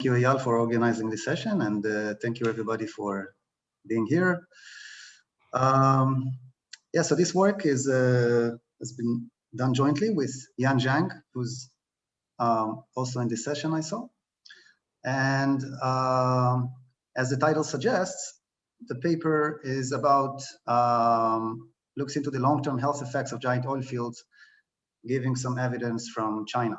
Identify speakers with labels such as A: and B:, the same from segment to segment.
A: Thank you, Eyal, for organizing this session, and thank you, everybody, for being here. Yeah, so this work has been done jointly with Yan Zhang, who's also in this session, I saw. And as the title suggests, the paper is about, looks into the long-term health effects of giant oil fields, giving some evidence from China.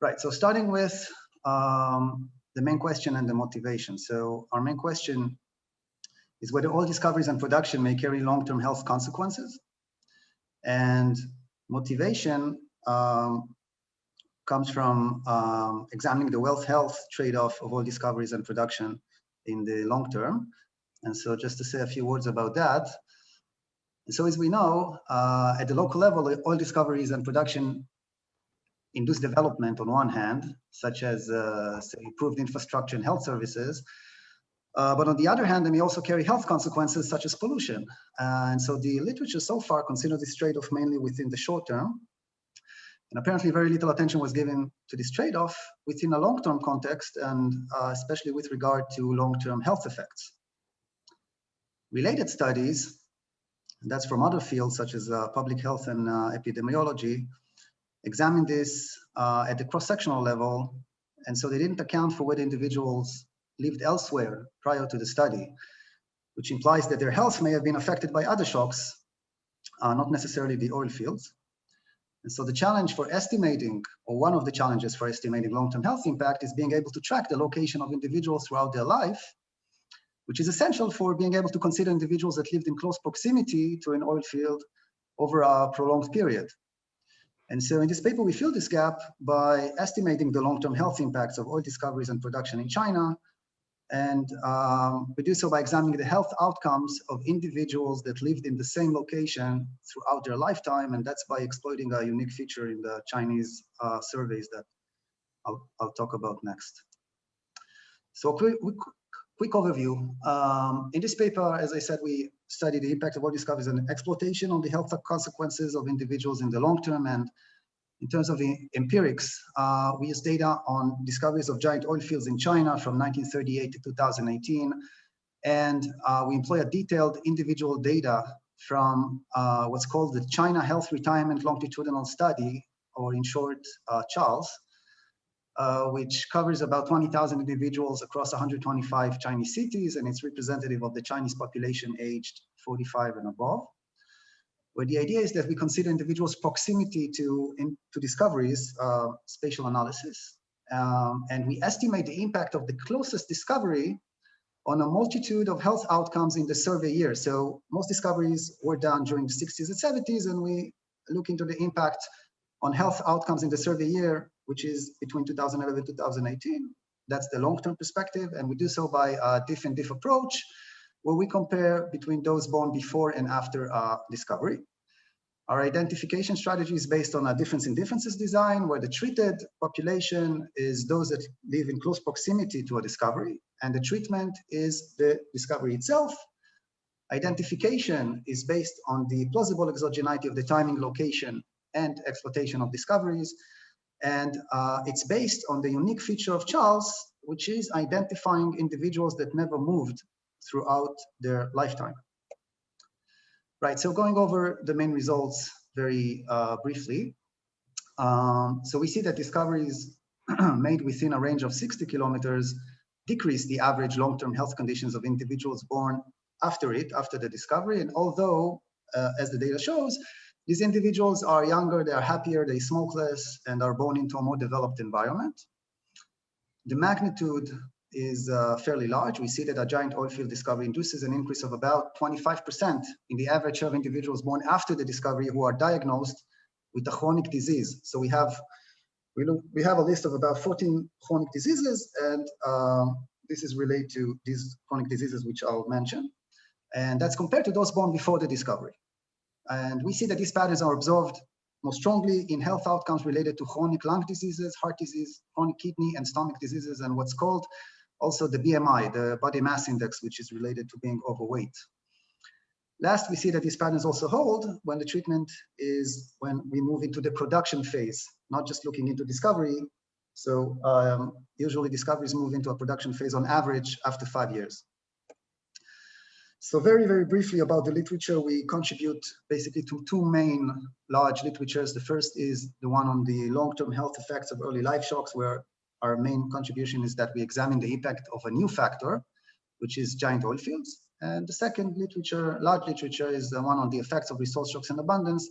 A: Right, so starting with the main question and the motivation. So our main question is whether oil discoveries and production may carry long-term health consequences. And motivation comes from examining the wealth-health trade-off of oil discoveries and production in the long term. And so just to say a few words about that. So as we know, at the local level, oil discoveries and production induce development on one hand, such as say, improved infrastructure and health services. But on the other hand, they may also carry health consequences such as pollution. And so the literature so far considers this trade-off mainly within the short term. And apparently very little attention was given to this trade-off within a long-term context, and especially with regard to long-term health effects. Related studies, and that's from other fields such as public health and epidemiology, examined this at the cross-sectional level, and so they didn't account for whether individuals lived elsewhere prior to the study, which implies that their health may have been affected by other shocks, not necessarily the oil fields. And so the challenge for estimating, or one of the challenges for estimating long-term health impact, is being able to track the location of individuals throughout their life, which is essential for being able to consider individuals that lived in close proximity to an oil field over a prolonged period. And so in this paper, we fill this gap by estimating the long-term health impacts of oil discoveries and production in China. And we do so by examining the health outcomes of individuals that lived in the same location throughout their lifetime. And that's by exploiting a unique feature in the Chinese surveys that I'll talk about next. So quick overview. In this paper, as I said, we study the impact of oil discoveries and exploitation on the health consequences of individuals in the long term. And in terms of the empirics, we use data on discoveries of giant oil fields in China from 1938 to 2018. And we employ a detailed individual data from what's called the China Health Retirement Longitudinal Study, or in short, CHARLS, which covers about 20,000 individuals across 125 Chinese cities, and it's representative of the Chinese population aged 45 and above. Where the idea is that we consider individuals' proximity to discoveries, spatial analysis, and we estimate the impact of the closest discovery on a multitude of health outcomes in the survey year. So most discoveries were done during the 60s and 70s, and we look into the impact on health outcomes in the survey year, which is between 2011 and 2018. That's the long-term perspective, and we do so by a diff and diff approach, where we compare between those born before and after discovery. Our identification strategy is based on a difference in differences design, where the treated population is those that live in close proximity to a discovery, and the treatment is the discovery itself. Identification is based on the plausible exogeneity of the timing, location, and exploitation of discoveries. And it's based on the unique feature of CHARLS, which is identifying individuals that never moved throughout their lifetime. Right, so going over the main results very briefly. So we see that discoveries made within a range of 60 kilometers decrease the average long-term health conditions of individuals born after the discovery. And although, as the data shows, these individuals are younger, they are happier, they smoke less, and are born into a more developed environment. The magnitude is fairly large. We see that a giant oil field discovery induces an increase of about 25% in the average share of individuals born after the discovery who are diagnosed with a chronic disease. So we have a list of about 14 chronic diseases, and this is related to these chronic diseases, which I'll mention. And that's compared to those born before the discovery. And we see that these patterns are observed most strongly in health outcomes related to chronic lung diseases, heart disease, chronic kidney and stomach diseases, and what's called also the BMI, the body mass index, which is related to being overweight. Last, we see that these patterns also hold when the treatment is when we move into the production phase, not just looking into discovery, So usually discoveries move into a production phase on average after 5 years. So very, very briefly about the literature, we contribute basically to two main large literatures. The first is the one on the long-term health effects of early life shocks, where our main contribution is that we examine the impact of a new factor, which is giant oil fields. And the second literature, large literature, is the one on the effects of resource shocks and abundance,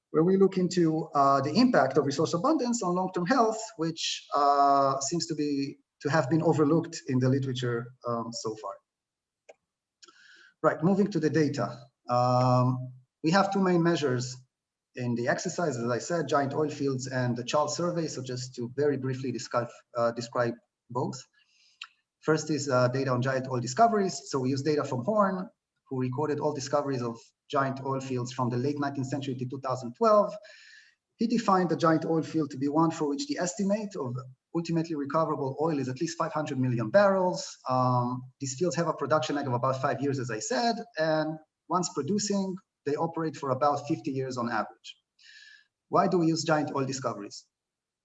A: where we look into the impact of resource abundance on long-term health, which seems to have been overlooked in the literature so far. Right, moving to the data. We have two main measures in the exercise, as I said, giant oil fields and the Charles survey. So just to very briefly describe both. First is data on giant oil discoveries. So we use data from Horn, who recorded all discoveries of giant oil fields from the late 19th century to 2012. He defined the giant oil field to be one for which the estimate of ultimately recoverable oil is at least 500 million barrels. These fields have a production lag of about 5 years, as I said, and once producing, they operate for about 50 years on average. Why do we use giant oil discoveries?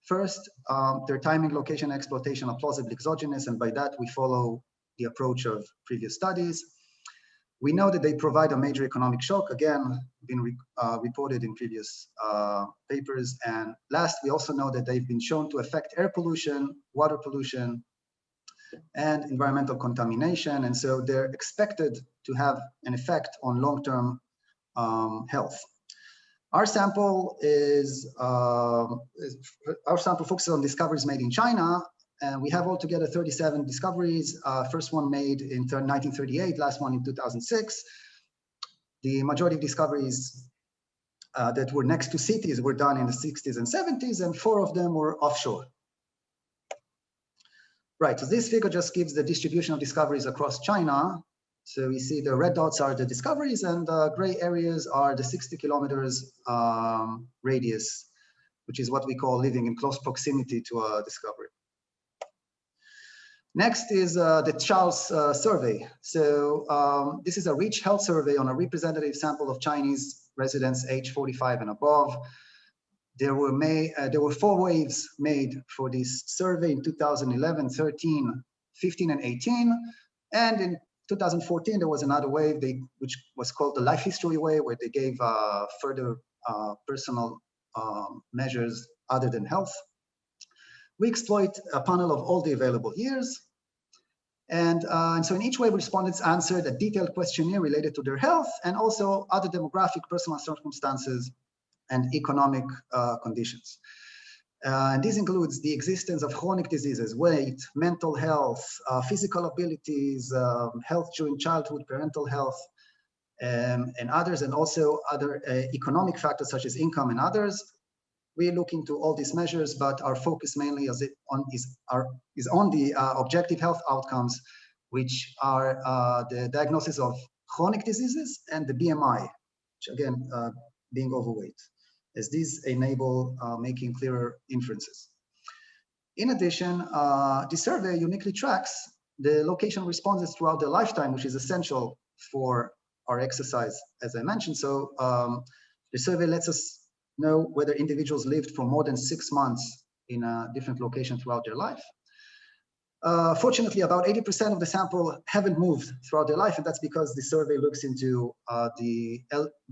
A: First, their timing, location, exploitation are plausibly exogenous, and by that we follow the approach of previous studies. We know that they provide a major economic shock, again, been reported in previous papers. And last, we also know that they've been shown to affect air pollution, water pollution, and environmental contamination. And so they're expected to have an effect on long-term health. Our sample focuses on discoveries made in China. And we have altogether 37 discoveries. First one made in 1938, last one in 2006. The majority of discoveries that were next to cities were done in the 60s and 70s, and 4 of them were offshore. Right, so this figure just gives the distribution of discoveries across China. So we see the red dots are the discoveries, and the gray areas are the 60 kilometers radius, which is what we call living in close proximity to a discovery. Next is the Charles survey. So this is a Reach Health survey on a representative sample of Chinese residents age 45 and above. There were 4 waves made for this survey in 2011, 13, 15, and 18. And in 2014, there was another wave, which was called the Life History Wave, where they gave further personal measures other than health. We exploit a panel of all the available years. And so in each wave, respondents answered a detailed questionnaire related to their health and also other demographic, personal circumstances, and economic conditions. And this includes the existence of chronic diseases, weight, mental health, physical abilities, health during childhood, parental health, and others, and also other economic factors such as income and others. We look into all these measures, but our focus mainly is on the objective health outcomes, which are the diagnosis of chronic diseases and the BMI, which again, being overweight, as these enable making clearer inferences. In addition, the survey uniquely tracks the location responses throughout their lifetime, which is essential for our exercise, as I mentioned. So the survey lets us know whether individuals lived for more than 6 months in a different location throughout their life. Fortunately, about 80% of the sample haven't moved throughout their life, and that's because the survey looks into the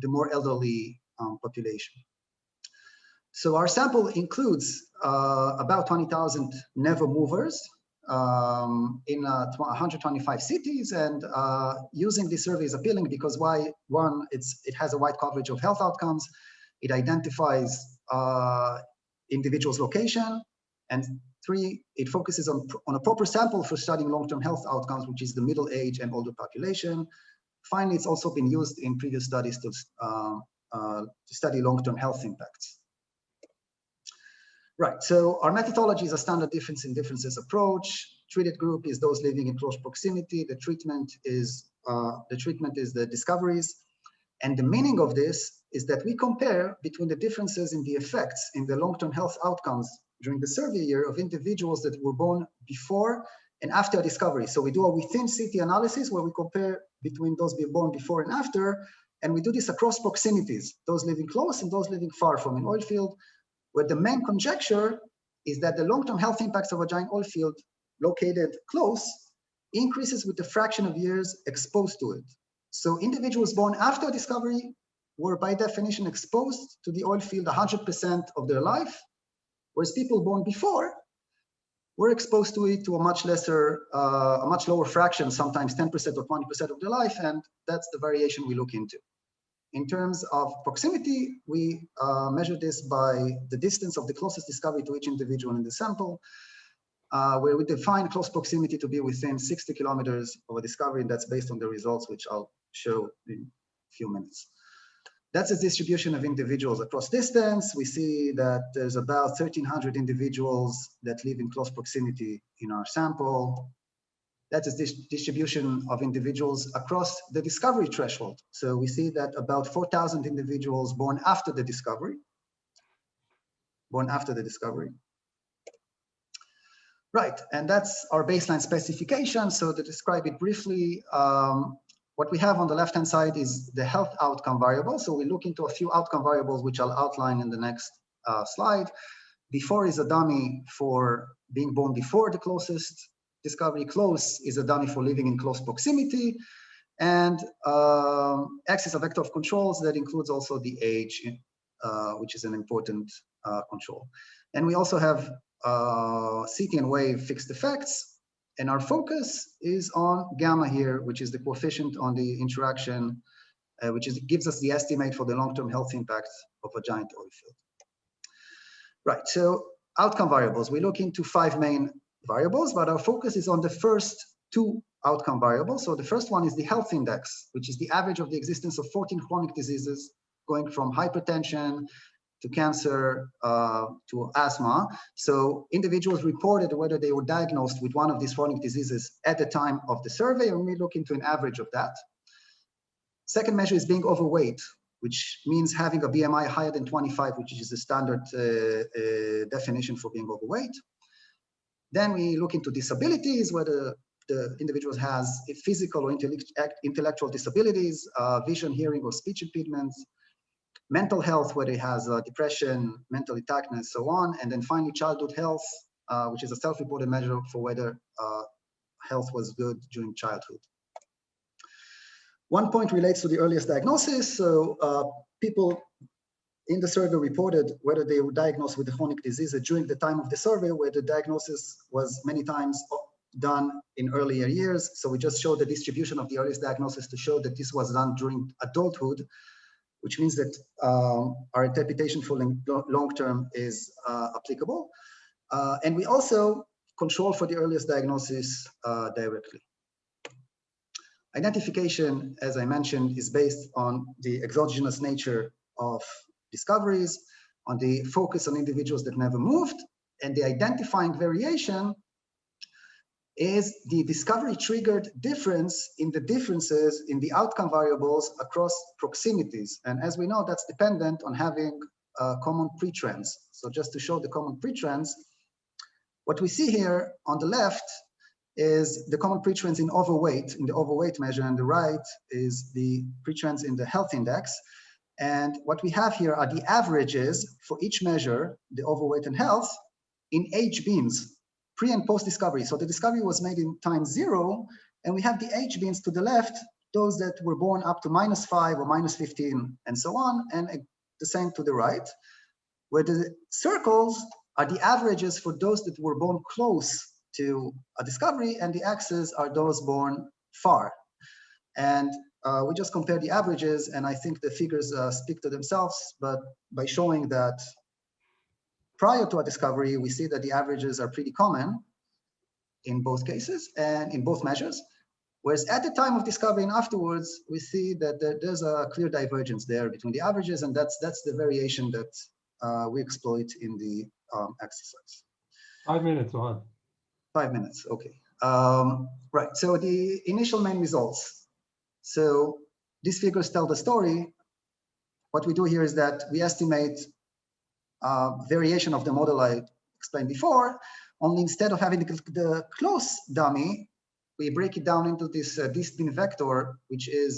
A: more elderly population. So our sample includes about 20,000 never movers in 125 cities, and using this survey is appealing because one, it has a wide coverage of health outcomes. It identifies individuals' location, and 3, it focuses on a proper sample for studying long-term health outcomes, which is the middle age and older population. Finally, it's also been used in previous studies to study long-term health impacts. Right, so our methodology is a standard difference in differences approach. Treated group is those living in close proximity. The treatment is the discoveries. And the meaning of this is that we compare between the differences in the effects in the long-term health outcomes during the survey year of individuals that were born before and after a discovery. So we do a within city analysis where we compare between those born before and after, and we do this across proximities, those living close and those living far from an oil field, where the main conjecture is that the long-term health impacts of a giant oil field located close increases with the fraction of years exposed to it. So individuals born after discovery were by definition exposed to the oil field 100% of their life, whereas people born before were exposed to it to a much lower fraction, sometimes 10% or 20% of their life, and that's the variation we look into. In terms of proximity, we measure this by the distance of the closest discovery to each individual in the sample, where we define close proximity to be within 60 kilometers of a discovery, and that's based on the results, which I'll show in a few minutes. That's a distribution of individuals across distance. We see that there's about 1,300 individuals that live in close proximity in our sample. That is this distribution of individuals across the discovery threshold. So we see that about 4,000 individuals born after the discovery. Right, and that's our baseline specification. So to describe it briefly, what we have on the left-hand side is the health outcome variable. So we look into a few outcome variables, which I'll outline in the next slide. Before is a dummy for being born before the closest discovery. Close is a dummy for living in close proximity. And X is a vector of controls that includes also the age, which is an important control. And we also have CT and wave fixed effects. And our focus is on gamma here, which is the coefficient on the interaction, which gives us the estimate for the long-term health impact of a giant oil field. Right, so outcome variables. We look into 5 main variables, but our focus is on the first 2 outcome variables. So the first one is the health index, which is the average of the existence of 14 chronic diseases, going from hypertension to cancer, to asthma. So individuals reported whether they were diagnosed with one of these chronic diseases at the time of the survey, and we look into an average of that. Second measure is being overweight, which means having a BMI higher than 25, which is the standard definition for being overweight. Then we look into disabilities, whether the individual has physical or intellectual disabilities, vision, hearing, or speech impediments. Mental health, whether it has depression, mental attackness, so on. And then finally, childhood health, which is a self-reported measure for whether health was good during childhood. One point relates to the earliest diagnosis. So people in the survey reported whether they were diagnosed with a chronic disease during the time of the survey, where the diagnosis was many times done in earlier years. So we just showed the distribution of the earliest diagnosis to show that this was done during adulthood, which means that our interpretation for long-term is applicable. And we also control for the earliest diagnosis directly. Identification, as I mentioned, is based on the exogenous nature of discoveries, on the focus on individuals that never moved, and the identifying variation is the discovery-triggered difference in the differences in the outcome variables across proximities. And as we know, that's dependent on having common pre-trends. So just to show the common pre-trends, what we see here on the left is the common pre-trends in the overweight measure, and the right is the pre-trends in the health index. And what we have here are the averages for each measure, the overweight and health, in age beams, pre and post discovery. So the discovery was made in time 0, and we have the age beams to the left, those that were born up to -5 or -15 and so on, and the same to the right, where the circles are the averages for those that were born close to a discovery, and the X's are those born far. And we just compare the averages, and I think the figures speak to themselves, but by showing that prior to a discovery, we see that the averages are pretty common in both cases and in both measures. Whereas at the time of discovery and afterwards, we see that there's a clear divergence there between the averages, and that's the variation that we exploit in the exercise.
B: 5 minutes, on.
A: 5 minutes, okay. Right, so the initial main results. So these figures tell the story. What we do here is that we estimate variation of the model I explained before, only instead of having the close dummy, we break it down into this distance vector, which is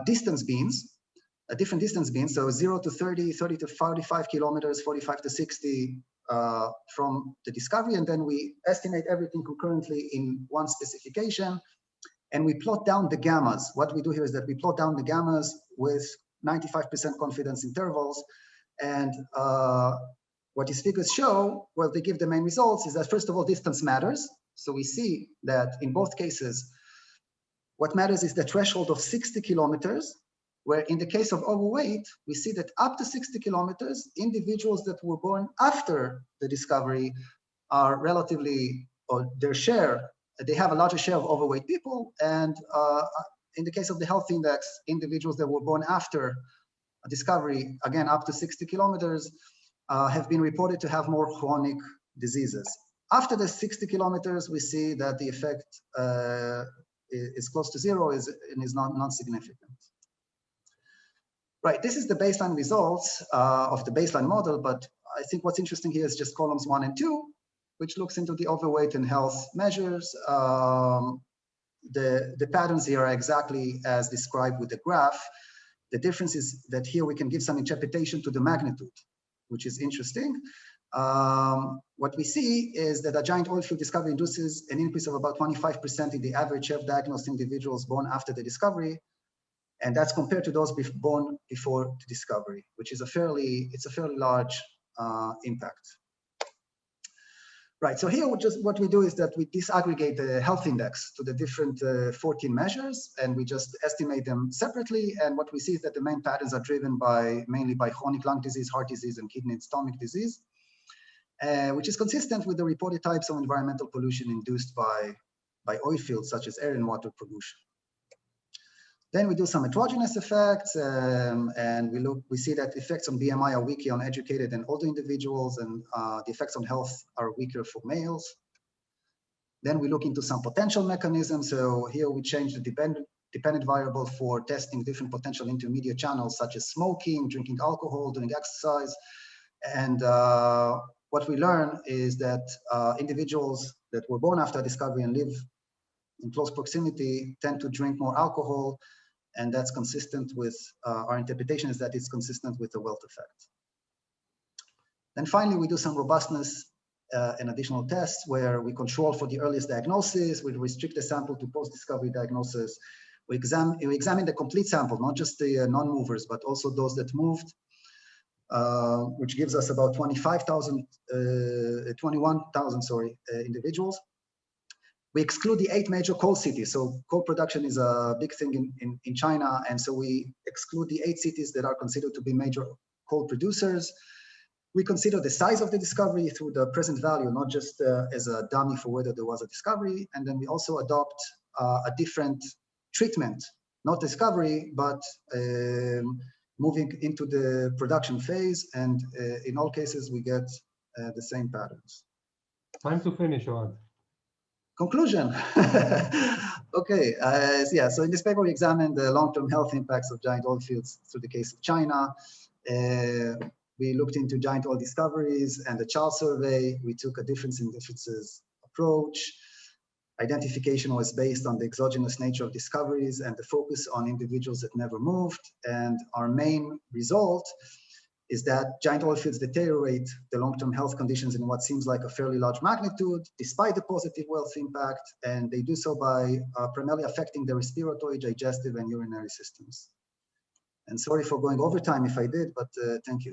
A: distance beams. different distance beams, so 0 to 30, 30 to 45 kilometers, 45 to 60 from the discovery, and then we estimate everything concurrently in one specification, and we plot down the gammas. What we do here is that we plot down the gammas with 95% confidence intervals, and what these figures show, well, they give the main results, is that first of all, distance matters. So we see that in both cases, what matters is the threshold of 60 kilometers, where in the case of overweight, we see that up to 60 kilometers, individuals that were born after the discovery are relatively, or their share, they have a larger share of overweight people. And in the case of the health index, individuals that were born after a discovery, again, up to 60 kilometers, have been reported to have more chronic diseases. After the 60 kilometers, we see that the effect is close to zero and is non-significant. Right, this is the baseline results of the baseline model, but I think what's interesting here is just columns 1 and 2, which looks into the overweight and health measures. The patterns here are exactly as described with the graph. The difference is that here we can give some interpretation to the magnitude, which is interesting. What we see is that a giant oil field discovery induces an increase of about 25% in the average share of diagnosed individuals born after the discovery. And that's compared to those born before the discovery, which is a fairly large impact. Right, so here what we do is that we disaggregate the health index to the different 14 measures, and we just estimate them separately. And what we see is that the main patterns are driven mainly by chronic lung disease, heart disease, and kidney and stomach disease, which is consistent with the reported types of environmental pollution induced by oil fields, such as air and water pollution. Then we do some heterogeneous effects, and we see that effects on BMI are weaker on educated and older individuals, and the effects on health are weaker for males. Then we look into some potential mechanisms. So here we change the dependent variable for testing different potential intermediate channels, such as smoking, drinking alcohol, doing exercise. And what we learn is that individuals that were born after discovery and live in close proximity tend to drink more alcohol. And that's consistent with, our interpretation is that it's consistent with the wealth effect. Then finally, we do some robustness and additional tests where we control for the earliest diagnosis, we restrict the sample to post-discovery diagnosis. We examine the complete sample, not just the non-movers, but also those that moved, which gives us about 21,000 individuals. We exclude the 8 major coal cities. So coal production is a big thing in China. And so we exclude the 8 cities that are considered to be major coal producers. We consider the size of the discovery through the present value, not just as a dummy for whether there was a discovery. And then we also adopt a different treatment, not discovery, but moving into the production phase. And in all cases, we get the same patterns.
B: Time to finish, Oad.
A: Conclusion. Okay, so in this paper, we examined the long-term health impacts of giant oil fields through the case of China. We looked into giant oil discoveries and the Charles survey. We took a difference in differences approach. Identification was based on the exogenous nature of discoveries and the focus on individuals that never moved. And our main result is that giant oil fields deteriorate the long-term health conditions in what seems like a fairly large magnitude, despite the positive wealth impact, and they do so by primarily affecting the respiratory, digestive, and urinary systems. And sorry for going over time if I did, but thank you.